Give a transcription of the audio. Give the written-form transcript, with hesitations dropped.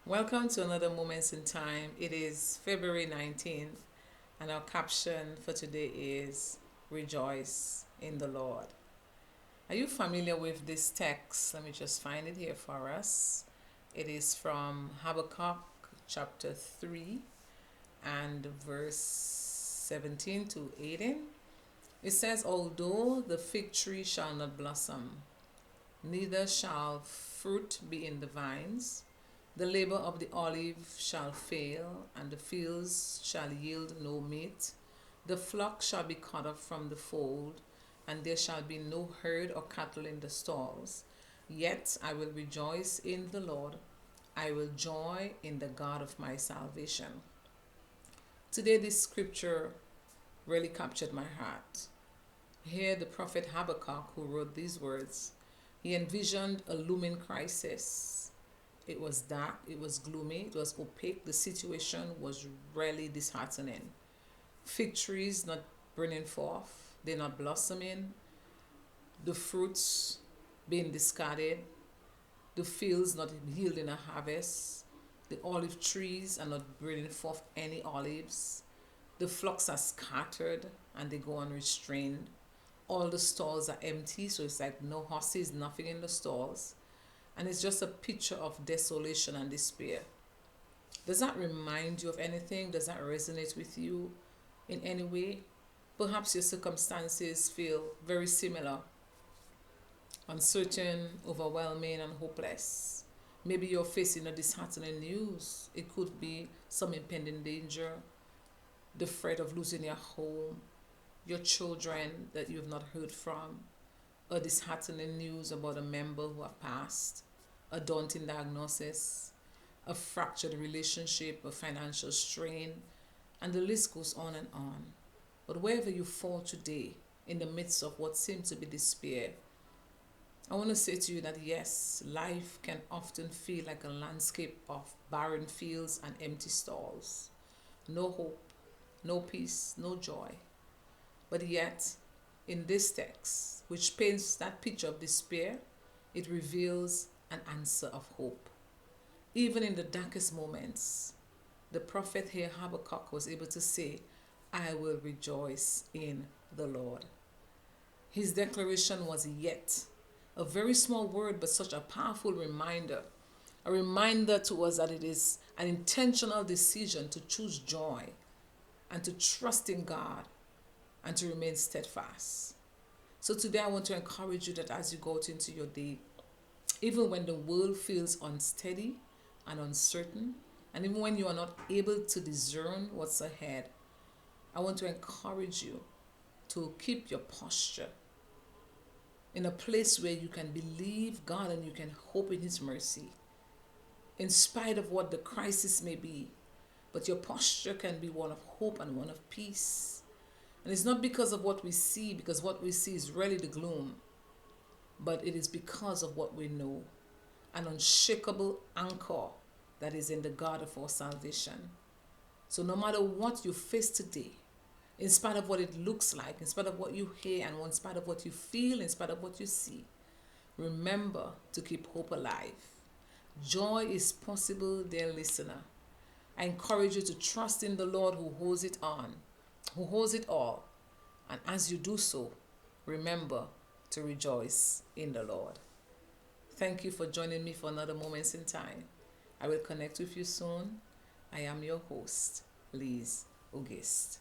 Welcome to another Moments in Time. It is February 19th, and our caption for today is Rejoice in the Lord. Are you familiar with this text? Let me just find it here for us. It is from Habakkuk chapter 3 and verse 17 to 18. It says, Although the fig tree shall not blossom, neither shall fruit be in the vines, the labor of the olive shall fail, and the fields shall yield no meat. The flock shall be cut off from the fold, and there shall be no herd or cattle in the stalls. Yet I will rejoice in the Lord. I will joy in the God of my salvation. Today, this scripture really captured my heart. Here, the prophet Habakkuk, who wrote these words, he envisioned a looming crisis. It was dark, it was gloomy, it was opaque, the situation was really disheartening. Fig trees not burning forth, they're not blossoming, the fruits being discarded, the fields not yielding a harvest, the olive trees are not bringing forth any olives, the flocks are scattered and they go unrestrained. All the stalls are empty, so it's like no horses, nothing in the stalls. And it's just a picture of desolation and despair. Does that remind you of anything? Does that resonate with you in any way? Perhaps your circumstances feel very similar, uncertain, overwhelming, and hopeless. Maybe you're facing a disheartening news. It could be some impending danger, the threat of losing your home, your children that you have not heard from, a disheartening news about a member who have passed, a daunting diagnosis, a fractured relationship, a financial strain, and the list goes on and on. But wherever you fall today, in the midst of what seems to be despair, I want to say to you that yes, life can often feel like a landscape of barren fields and empty stalls. No hope, no peace, no joy. But yet, in this text, which paints that picture of despair, it reveals an answer of hope. Even in the darkest moments, the prophet here, Habakkuk, was able to say, I will rejoice in the Lord. His declaration was yet, a very small word, but such a powerful reminder. A reminder to us that it is an intentional decision to choose joy and to trust in God and to remain steadfast. So today I want to encourage you that as you go out into your day, even when the world feels unsteady and uncertain, and even when you are not able to discern what's ahead, I want to encourage you to keep your posture in a place where you can believe God and you can hope in His mercy, in spite of what the crisis may be. But your posture can be one of hope and one of peace. And it's not because of what we see, because what we see is really the gloom, but it is because of what we know, an unshakable anchor that is in the God of our salvation. So no matter what you face today, in spite of what it looks like, in spite of what you hear, and in spite of what you feel, in spite of what you see, remember to keep hope alive. Joy is possible, dear listener. I encourage you to trust in the Lord who holds it on, who holds it all. And as you do so, remember to rejoice in the Lord. Thank you for joining me for another Moments in Time. I will connect with you soon. I am your host, Liz August.